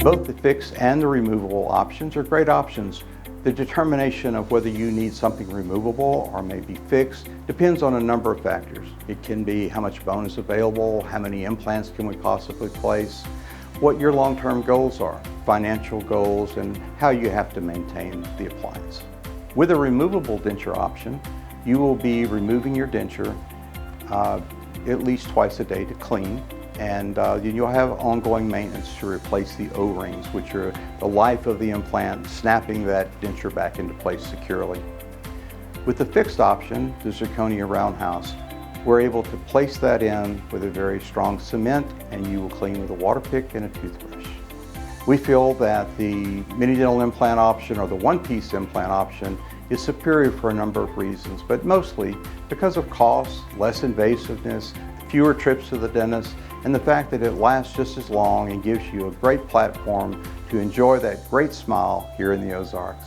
Both the fixed and the removable options are great options. The determination of whether you need something removable or maybe fixed depends on a number of factors. It can be how much bone is available, how many implants can we possibly place, what your long-term goals are, financial goals, and how you have to maintain the appliance. With a removable denture option, you will be removing your denture at least twice a day to clean, and you'll have ongoing maintenance to replace the O-rings, which are the life of the implant, snapping that denture back into place securely. With the fixed option, the zirconia roundhouse, we're able to place that in with a very strong cement, and you will clean with a Waterpik and a toothbrush. We feel that the mini dental implant option or the one-piece implant option is superior for a number of reasons, but mostly because of cost, less invasiveness, fewer trips to the dentist, and the fact that it lasts just as long and gives you a great platform to enjoy that great smile here in the Ozarks.